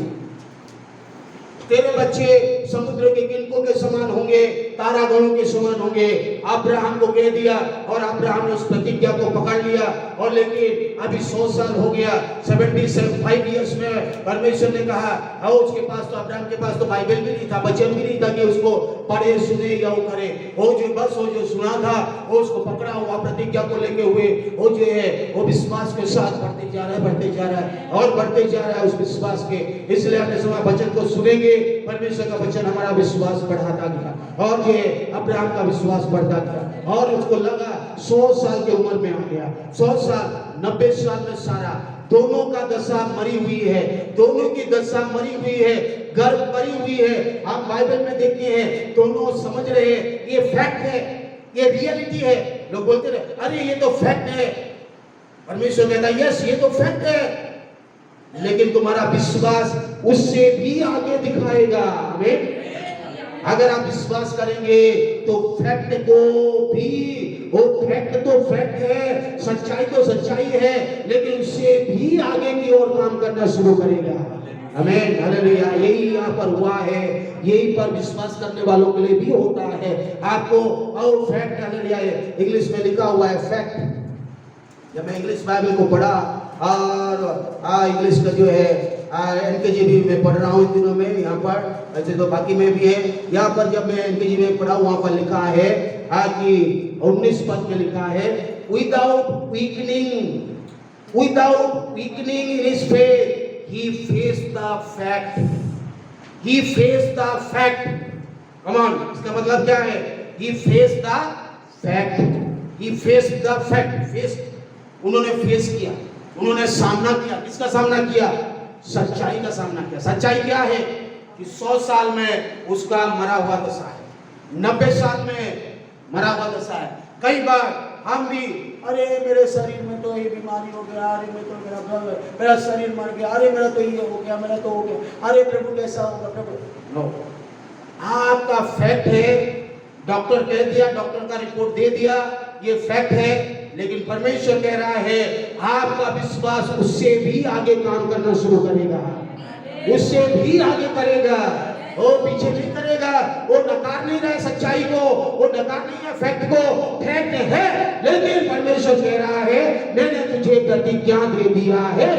A: तेरे बच्चे समुद्र के किनकों के समान होंगे, तारागणों के समान होंगे, अब्राहम को कह दिया और अब्राहम ने उस प्रतिज्ञा को पकड़ लिया। और लेकिन अभी 100 साल हो गया, 75 इयर्स में परमेश्वर ने कहा, और उसके पास तो अब्राहम के पास तो बाइबल भी नहीं था, वचन भी नहीं था कि उसको पढ़े सुने या वो करे। वो जो सुना था वो उसको पकड़ा हुआ प्रतिज्ञा को लेके हुए वो जो है वो विश्वास के साथ बढ़ते जा रहा है और बढ़ते जा रहा है उस विश्वास के। इसलिए अपने समय वचन को सुनेंगे, परमेश्वर का वचन हमारा विश्वास बढ़ाता गया और जो है अब्राहम का विश्वास बढ़ता गया और उसको लगा 100 साल की उम्र में आ गया। 100 साल 90 साल में सारा दोनों का दशा मरी हुई है, दोनों की दशा मरी हुई है, गर्भ मरी हुई है। हम बाइबल में देखते हैं दोनों समझ रहे हैं ये फैक्ट है, ये रियलिटी है। लोग बोलते रहे अरे ये तो फैक्ट है, परमेश्वर कहता है यस ये तो फैक्ट है, लेकिन तुम्हारा विश्वास उससे भी आगे दिखाएगा। आमीन। अगर आप विश्वास करेंगे तो फैक्ट को भी, वो फैक्ट तो फैक्ट है, सच्चाई तो सच्चाई है, लेकिन उससे भी आगे की ओर काम करना शुरू करेगा। आमीन, हालेलुया। यही यहाँ पर हुआ है, यही पर विश्वास करने वालों के लिए भी होता है। आपको और फैक्ट, हालेलुया, इंग्लिश में लिखा हुआ है फैक्ट। जब मैं इंग्लिश बाइबल को पढ़ा और इंग्लिश का जो है NKJV में पढ़ रहा हूँ इन दिनों में, यहाँ पर ऐसे तो बाकी में भी है, यहाँ पर जब मैं NKJV में पढ़ा वहाँ पर लिखा है कि 19 पद में लिखा है without weakening in his faith he faced the fact, he faced the fact, come on, इसका मतलब क्या है? he faced the fact, he faced the fact, faced, उन्होंने फेस किया, उन्होंने सामना किया। किसका सामना किया? सच्चाई का सामना किया। सच्चाई क्या है कि 100 साल में उसका मरा हुआ दशा है, 90 साल में मरा हुआ दशा है। कई बार हम भी अरे मेरे शरीर में तो ये बीमारी हो गया, अरे मेरा शरीर मर गया, अरे मेरा तो ये हो गया, मेरा तो हो गया, अरे प्रभु कैसा होगा प्रभु। नो, आपका फैक्ट है, डॉक्टर कह दिया, डॉक्टर का रिपोर्ट दे दिया, ये फैक्ट है, लेकिन परमेश्वर कह रहा है आपका विश्वास उससे भी आगे काम करना शुरू करेगा, उससे भी आगे करेगा, वो पीछे नहीं करेगा, वो नकार नहीं रहा है सच्चाई को, वो नकार नहीं है फैक्ट को, फैक्ट है, लेकिन परमेश्वर कह रहा है मैंने तुझे प्रतिज्ञा दे दिया है,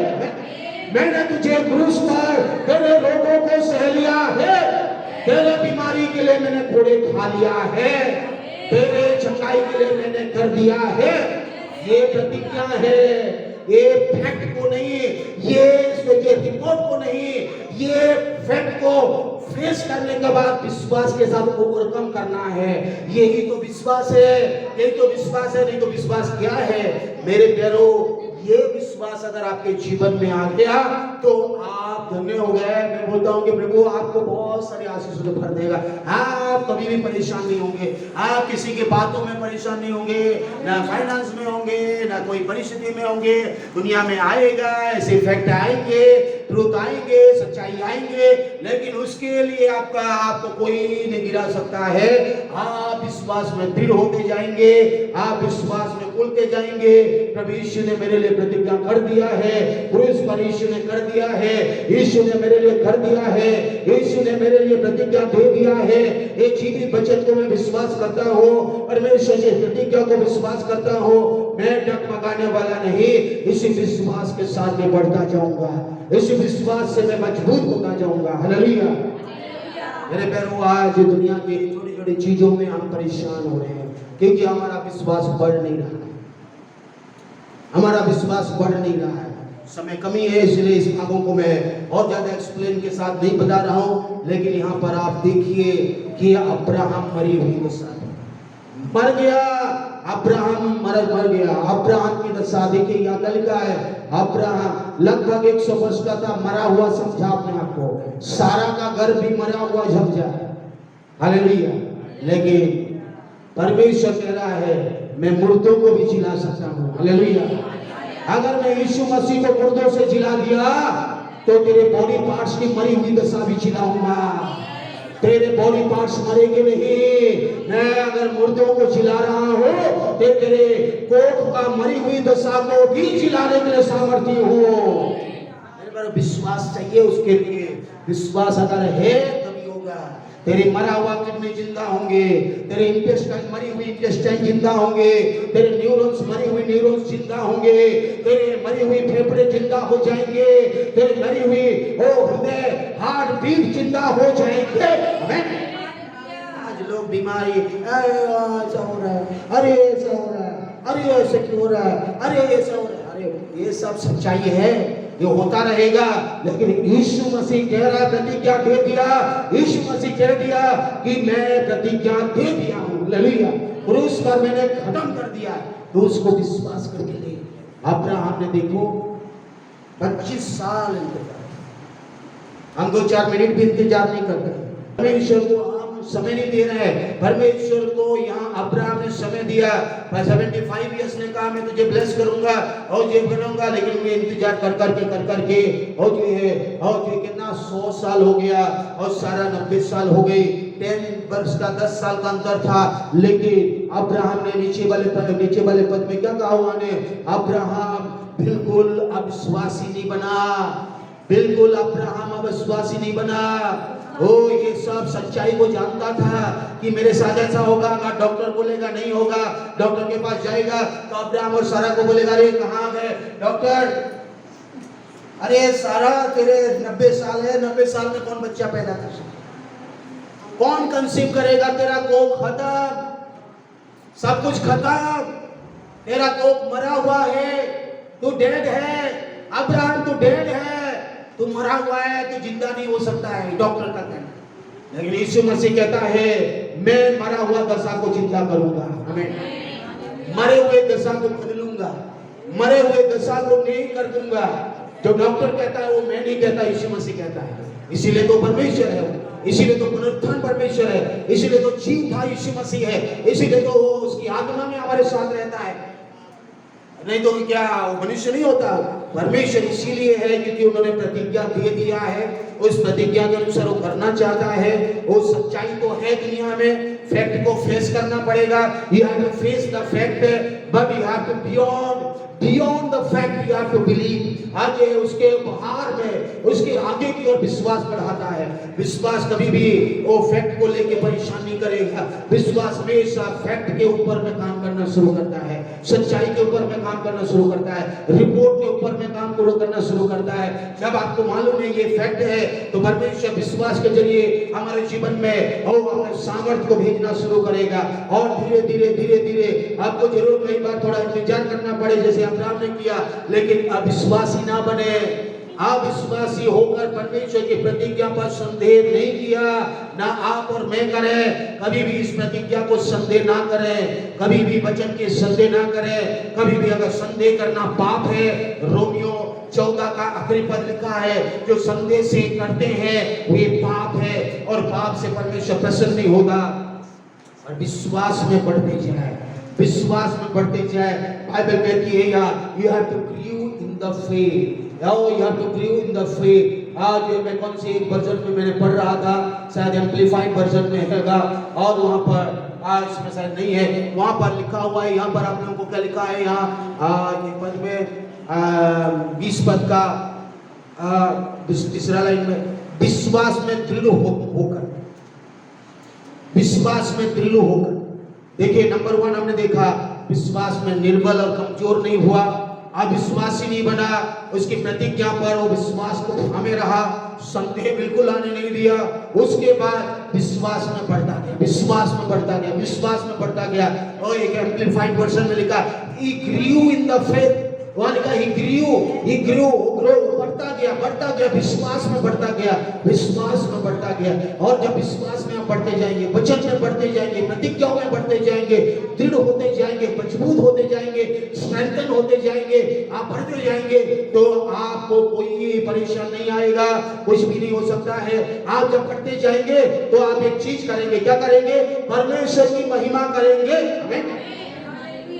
A: मैंने तुझे क्रूस पर तेरे रोगों को सह लिया है, तेरे बीमारी के लिए मैंने घोड़े खा लिया है, तेरे चंगाई के लिए मैंने कर दिया है। ये प्रतिज्ञा है, ये फैक्ट को नहीं, ये रिपोर्ट को नहीं, ये फैक्ट को फेस करने के बाद विश्वास के साथ ओवरकम करना है। यही तो विश्वास है, यही तो विश्वास है। नहीं तो विश्वास क्या है मेरे प्यारो? ये विश्वास अगर आपके जीवन में आ गया तो आप धन्य हो गए। मैं बोलता हूँ कि प्रभु आपको बहुत सारे आशीषों से भर देगा। आप कभी भी परेशान नहीं होंगे, आप किसी के बातों में परेशान नहीं होंगे, ना फाइनेंस में होंगे, ना कोई परिस्थिति में होंगे। दुनिया में आएगा, ऐसे फैक्ट आएंगे, ट्रूथ आएंगे, सच्चाई आएंगे, लेकिन उसके लिए आपको कोई नहीं गिरा सकता है। आप विश्वास में दृढ़ होते जाएंगे, आप विश्वास में खुलते जाएंगे। प्रभु यीशु ने मेरे लिए प्रतिज्ञा कर दिया है, क्रूस पर यीशु ने कर दिया है, यीशु ने मेरे लिए कर दिया है, यीशु ने मेरे लिए प्रतिज्ञा दे दिया है। एक जीवित वचन को मैं विश्वास करता हूँ, परमेश्वर की प्रतिज्ञा को विश्वास करता हूँ। मैं डगमगाने वाला नहीं, इसी विश्वास के साथ मैं बढ़ता जाऊंगा, इसी विश्वास से मैं मजबूत होता जाऊंगा। हालेलुया। मेरे प्यारों, आज दुनिया की छोटी छोटी चीजों में हम परेशान हो रहे हैं क्योंकि हमारा विश्वास बढ़ नहीं रहा है, हमारा विश्वास बढ़ नहीं रहा है। समय कमी है, इसलिए इस भागों को मैं और ज्यादा एक्सप्लेन के साथ नहीं बता रहा हूं, लेकिन यहाँ पर आप देखिए कि अब्राहम मरी हुई दशा मर गया, अब्राहम मर गया। अब्राहम की दशा देखिए यहाँ लिखा है, अब्राहम लगभग 100 वर्ष का था, मरा हुआ समझा अपने आप को। सारा का घर भी मरा हुआ समझा। हालेलुया। लेकिन परमेश्वर कह रहा है मैं मुर्दों को भी जिला सकता हूँ। हालेलुया। अगर मैं यीशु मसीह को मुर्दों से जिला दिया तो तेरे बॉडी पार्ट्स की मरी हुई दशा भी जिलाऊंगा। तेरे बॉडी पार्ट्स मरेंगे नहीं। मैं अगर मुर्दों को जिला रहा हूँ तो तेरे कोख का मरी हुई दशा को भी जिलाने के लिए सामर्थ्य हूँ। मेरे पर विश्वास चाहिए, उसके लिए विश्वास अगर है तभी होगा।
B: तेरे मरा हुआ किडनी जिंदा होंगे, तेरे इंटेस्टाइन मरी हुई इंटेस्टाइन जिंदा होंगे, तेरे न्यूरॉन्स मरी हुई न्यूरॉन्स जिंदा होंगे, तेरे मरी हुई फेफड़े जिंदा हो जाएंगे, तेरे मरी हुई हृदय हार्ट बीट जिंदा हो जाएंगे। आमीन। आज लोग बीमारी, ऐसा हो रहा है, अरे ऐसा हो रहा है, अरे ऐसे क्यों हो रहा है, अरे ऐसा हो रहा है, अरे ये सब सच्चाई है, ये होता रहेगा। लेकिन यीशु मसीह कह रहा, प्रतिज्ञा दे दिया, यीशु मसीह कह दिया कि मैं प्रतिज्ञा दे दिया हूं, हालेलुया, क्रूस पर मैंने खत्म कर दिया, तो उसको विश्वास करके ले। अब्राहम ने देखो 25 साल इंतजार, हम 2-4 मिनट भी इंतजार नहीं करते, परमेश्वर को हम समय नहीं दे रहे हैं। परमेश्वर को यहाँ अब्राहम ने समय दिया, 75 इयर्स ने कहा मैं तुझे ब्लेस करूंगा और ये बनूंगा, लेकिन ये इंतजार कर करके और जो है और जो कितना 100 साल हो गया और सारा 90 साल हो गई, 10 वर्ष का 10 साल का अंतर था। लेकिन अब्राहम ने नीचे वाले पद में क्या कहा हुआ ने, अब्राहम बिल्कुल अविश्वासी नहीं बना, बिल्कुल अब्राहम अविश्वासी नहीं बना। ओ ये सब सच्चाई को जानता था कि मेरे साथ ऐसा होगा, अगर डॉक्टर बोलेगा नहीं होगा, डॉक्टर के पास जाएगा तो अब्राहम और सारा को बोलेगा अरे कहाँ गए डॉक्टर, अरे सारा तेरे 90 साल है, 90 साल में कौन बच्चा पैदा कर सकता, कौन कंसीव करेगा, तेरा कोख खत्म, सब कुछ खत्म, तेरा कोख मरा हुआ है, तू डेड है, अब्राहम तू डेड है, तू मरा हुआ है, तू जिंदा नहीं हो सकता है, डॉक्टर का कहना। लेकिन यीशु मसीह कहता है मैं मरा हुआ दशा को जिंदा करूंगा, आमीन, मरे हुए दशा को बदलूंगा, मरे हुए दशा को नहीं कर दूंगा। जो डॉक्टर कहता है वो मैं नहीं कहता, यीशु मसीह कहता है। इसीलिए तो परमेश्वर है वो, इसीलिए तो पुनरुत्थान परमेश्वर है, इसीलिए तो जीवधारी यीशु मसीह है, इसीलिए तो वो उसकी आत्मा में हमारे साथ रहता है, नहीं तो क्या वो मनुष्य नहीं होता, परमेश्वर इसीलिए है क्योंकि उन्होंने प्रतिज्ञा दे दिया है, उस प्रतिज्ञा के अनुसार वो करना चाहता है। वो सच्चाई तो है दुनिया में, फैक्ट को फेस करना पड़ेगा, you have to face the fact, but you have to beyond the fact you have to believe. आज उसके बाहर में उसके आगे की ओर विश्वास बढ़ाता है। विश्वास कभी भी वो फैक्ट को लेके परेशान नहीं करेगा, विश्वास हमेशा फैक्ट के ऊपर में काम करना शुरू करता है, सच्चाई के ऊपर में काम करना शुरू करता है, रिपोर्ट के ऊपर में काम करना शुरू करता है। जब आपको मालूम है ये फैक्ट है तो परमेश्वर विश्वास के जरिए हमारे जीवन में और अपने सामर्थ्य को भेजना शुरू करेगा, और धीरे धीरे आपको जरूर कई बार थोड़ा इंतजार करना पड़े जैसे अब्राहम ने किया, लेकिन अविश्वासी ना बने। अविश्वासी होकर परमेश्वर की प्रतिज्ञा पर संदेह नहीं किया, ना आप और मैं करें। कभी भी इस प्रतिज्ञा को संदेह ना करें, कभी भी वचन के संदेह ना करें। कभी भी अगर संदेह करना पाप है, रोमियो 14 का आखिरी पद लिखा है, जो संदेह से करते हैं वे पाप है, और पाप से परमेश्वर प्रसन्न नहीं होगा। और विश्वास में बढ़ते जाए, विश्वास में बढ़ते जाए। बाइबल कहती है यार, you have to grow in the faith, you have to grow in the faith. आज मैं कौन सी एक वर्जन में मैंने पढ़ रहा था, शायद एम्पलीफाइड वर्जन में हैगा, और वहां पर आज इसमें शायद नहीं है, वहां पर लिखा हुआ है। यहाँ पर आप लोगों को क्या लिखा है, यहाँ ये पद में 20 पद का तीसरा लाइन में, विश्वास में दृढ़ होकर, विश्वास में दृढ़ होकर। देखिए नंबर 1 हमने देखा, विश्वास में निर्बल और कमजोर नहीं हुआ, अविश्वासी नहीं बना, उसकी प्रतिज्ञा पर वो विश्वास को थामे रहा, संदेह बिल्कुल आने नहीं दिया। उसके बाद विश्वास में बढ़ता गया, विश्वास में बढ़ता गया, विश्वास में बढ़ता गया। और एक एम्पलीफाइड वर्जन में लिखा, he grew in the faith, वहां लिखा he grew, बढ़ता गया, विश्वास में बढ़ता गया, विश्वास में बढ़ता गया। और जब विश्वास में आप बढ़ते जाएंगे, वचन में बढ़ते जाएंगे, प्रतिज्ञाओं में बढ़ते जाएंगे, दृढ़ होते जाएंगे, मजबूत होते जाएंगे, स्ट्रेंथन होते जाएंगे, आप बढ़ते जाएंगे, तो आपको कोई परेशान नहीं आएगा, कुछ भी नहीं हो सकता है। आप जब बढ़ते जाएंगे तो आप एक चीज करेंगे, क्या करेंगे? परमेश्वर की महिमा करेंगे। आमीन।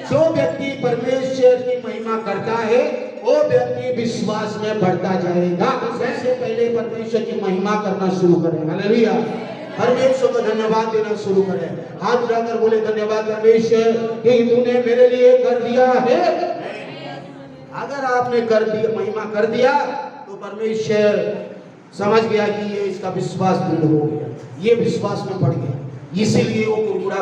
B: जो व्यक्ति परमेश्वर की महिमा करता है वो व्यक्ति विश्वास में बढ़ता जाएगा। सबसे पहले परमेश्वर की महिमा करना शुरू करें। हालेलुया। परमेश्वर को धन्यवाद देना शुरू करें। हाथ उठाकर बोले, धन्यवाद परमेश्वर कि तूने मेरे लिए कर दिया है। अगर आपने कर दिया, महिमा कर दिया, तो परमेश्वर समझ गया कि ये इसका विश्वास दृढ़ हो गया, ये विश्वास में पड़ गया, इसीलिए वो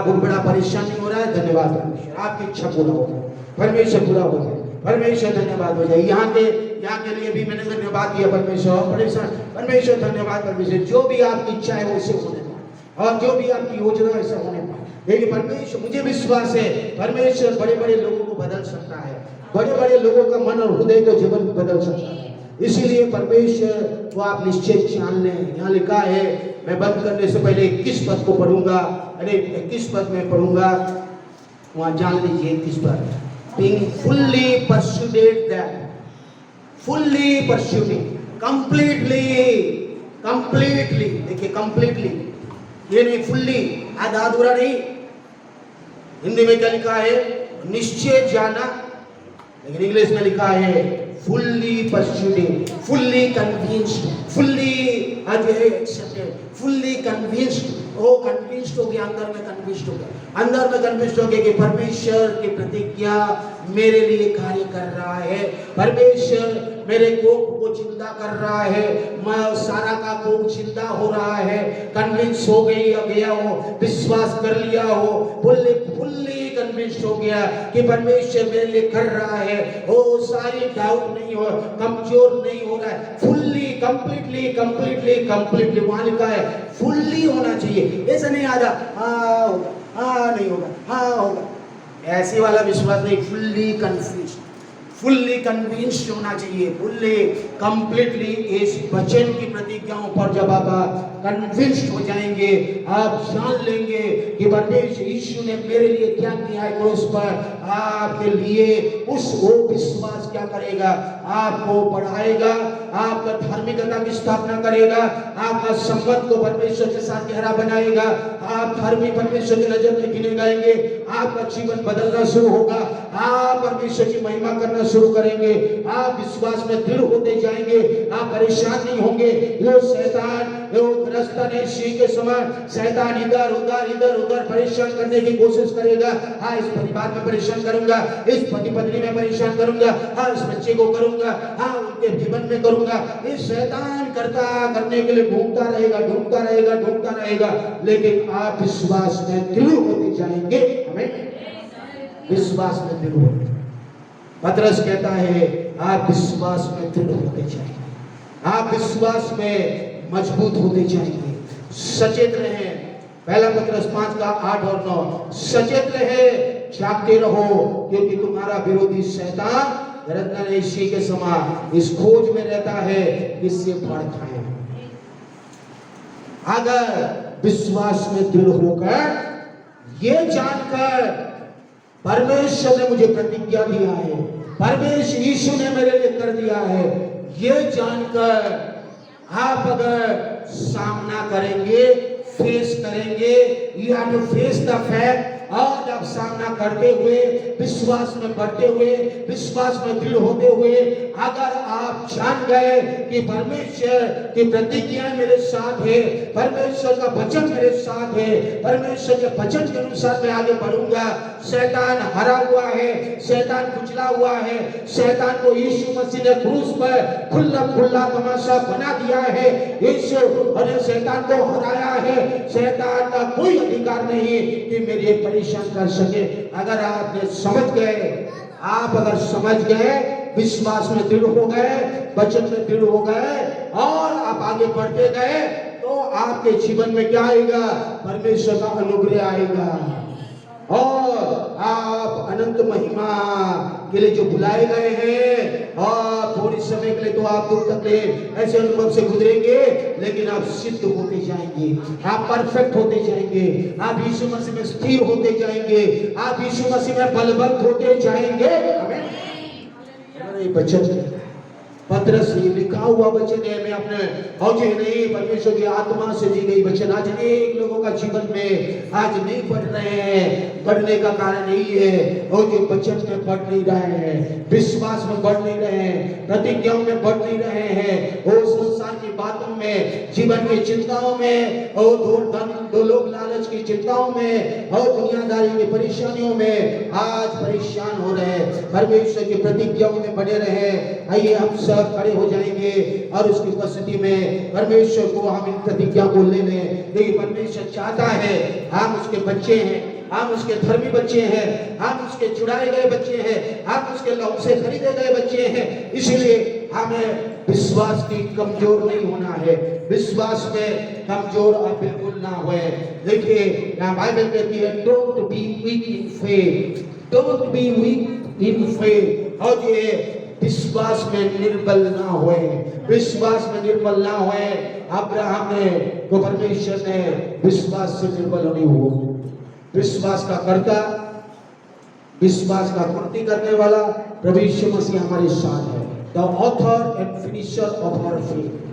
B: बुड़बुड़ा परेशान नहीं हो रहा है। धन्यवाद परमेश्वर, आपकी इच्छा पूरा हो जाए, परमेश्वर पूरा हो जाए, परमेश्वर धन्यवाद हो जाए। यहाँ के लिए भी मैंने धन्यवाद दिया परमेश्वर धन्यवाद परमेश्वर, जो भी आपकी इच्छा है वैसे होने पाए और जो भी आपकी योजना है ऐसा होने पाए। लेकिन परमेश्वर, मुझे विश्वास है परमेश्वर बड़े बड़े लोगों को बदल सकता है, बड़े बड़े लोगों का मन और हृदय को जीवन बदल सकता है। इसीलिए परमेश्वर को आप निश्चय जान लें। यहाँ लिखा है, मैं बंद करने से पहले 21 पद को पढ़ूंगा, अरे 21 पद में पढ़ूंगा, वहां जान लीजिए 21 पद। Being fully persuaded that, fully persuaded, completely, देखिए completely, ये नहीं fully, आधा अधूरा नहीं। हिंदी में क्या लिखा है? निश्चय जाना, लेकिन इंग्लिश में लिखा है fully persuaded, fully convinced, fully accepted, fully convinced। वो कन्विंस्ड हो गया, अंदर में कन्विंस्ड हो गया, अंदर में कन्विंस्ड हो गया कि परमेश्वर की प्रतिज्ञा मेरे लिए कार्य कर रहा है, परमेश्वर मेरे कोख को जिंदा कर रहा है, मैं सारा का कोख जिंदा हो रहा है। कन्विंस हो गया हो, विश्वास कर लिया हो, फुल्ली कन्विंस्ड हो गया कि परमेश्वर मेरे लिए कर रहा है। वो सारी डाउट नहीं हो, कमजोर नहीं हो रहा है, फुल्ली कंप्लीटली वहां लिखा है फुल्ली होना चाहिए। ऐसा नहीं आधा हाँ नहीं होगा, हाँ होगा, ऐसे वाला विश्वास नहीं। फुल्ली कन्विंस्ड होना चाहिए, फुल्ली कंप्लीटली इस वचन की प्रतिज्ञाओं पर जब आप कन्विंस्ड हो जाएंगे, आप जान लेंगे कि परमेश्वर यीशु ने मेरे लिए क्या किया है क्रॉस पर, आपके लिए वो विश्वास क्या करेगा? आपको बढ़ाएगा, आपका धार्मिकता की स्थापना करेगा, आपका संबंध को परमेश्वर के साथ गहरा बनाएगा, आप धार्मिक परमेश्वर की नजर में गिने जाएंगे, आपका जीवन बदलना शुरू होगा, आप परमेश्वर की महिमा करना शुरू करेंगे, आप विश्वास में दृढ़ होते जाएंगे, आप परेशान नहीं होंगे। वो शैतान रास्ता नहीं सी के समान शैतान इधर उधर परेशान करने की कोशिश करेगा। हाँ, इस परिवार में परेशान करूंगा, इस पति पत्नी में परेशान करूंगा, हाँ इस बच्चे को करूंगा, हाँ उनके जीवन में करूंगा। इस शैतान करने के लिए ढूंढता रहेगा, लेकिन आप विश्वास में दृढ़ होते जाएंगे। हमें विश्वास में दृढ़ होते, पतरस कहता है आप विश्वास में दृढ़ होते जाएंगे, आप विश्वास में मजबूत होते जाएंगे। सचेत रहे, पहला पतरस 5:8 और 9, सचेत रहे, जागते रहो, क्योंकि तुम्हारा विरोधी शैतान रत्ननेशी के समान इस खोज में रहता है किससे फाड़ खाए। अगर विश्वास में दृढ़ होकर ये जानकर परमेश्वर ने मुझे प्रतिज्ञा दिया है, परमेश्वर यीशु ने मेरे लिए कर दिया है, ये जानकर आप अगर सामना करेंगे, फेस करेंगे, you have to face the fact. और जब सामना करते हुए, विश्वास में बढ़ते हुए, विश्वास में दृढ़ होते हुए, अगर आप जान गए कि परमेश्वर की प्रतिज्ञा मेरे साथ है, परमेश्वर का वचन मेरे साथ है, परमेश्वर के वचन के अनुसार मैं आगे बढ़ूंगा, शैतान हरा हुआ है, शैतान कुचला हुआ है, शैतान को यीशु मसीह ने क्रूस पर खुला तमाशा बना दिया है, यीशु और शैतान को हराया है। शैतान का कोई अधिकार नहीं कि मेरे परेशान कर सके। अगर आपने समझ गए, आप अगर समझ गए, विश्वास में दृढ़ हो गए, वचन में दृढ़ हो गए और आप आगे बढ़ते गए, तो आपके जीवन में क्या आएगा? परमेश्वर का अनुग्रह आएगा और आप अनंत महिमा के लिए जो बुलाए गए हैं, और थोड़ी समय के लिए तो आप दुख तकलीफ ऐसे अनुभव से गुजरेंगे, लेकिन आप सिद्ध होते जाएंगे, आप परफेक्ट होते जाएंगे, आप यीशु मसीह में स्थिर होते जाएंगे, आप यीशु मसीह में बलवंत होते जाएंगे। वचन पतरस लिखा हुआ वचन है, मैं अपने औजे नहीं, परमेश्वर की आत्मा से दी गई वचन आज अनेक लोगों का जीवन में आज नहीं बढ़ रहे हैं। बढ़ने का कारण यही है, और जो वचन में बढ़ नहीं रहे हैं, विश्वास में बढ़ नहीं रहे हैं, प्रतिज्ञाओं में बढ़ नहीं रहे हैं, और संसार की बातों में, जीवन की चिंताओं में, और दो लोग लालच की चिंताओं में, और दुनियादारी की परेशानियों में आज परेशान हो रहे हैं। परमेश्वर की प्रतिज्ञाओं में बने रहे। आइए हम सब सब खड़े हो जाएंगे और उसकी उपस्थिति में परमेश्वर को हम इन प्रतिज्ञा को ले लें। देखिए परमेश्वर चाहता है हम उसके बच्चे हैं, हम उसके धर्मी बच्चे हैं, हम उसके चुराए गए बच्चे हैं, हम उसके लहू से खरीदे गए बच्चे हैं। इसीलिए हमें विश्वास की कमजोर नहीं होना है, विश्वास में कमजोर आप बिल्कुल ना हुए। देखिए यहाँ बाइबल कहती है don't be weak in faith, don't be weak in faith. और ये विश्वास में निर्बल ना हुए, विश्वास में निर्बल ना हुए। अब्राहम ने को परमेश्वर ने विश्वास से निर्बल नहीं हुआ। विश्वास का कर्ता, विश्वास का पूर्ति करने वाला प्रभु यीशु मसीह हमारे साथ है। The author and finisher of our faith.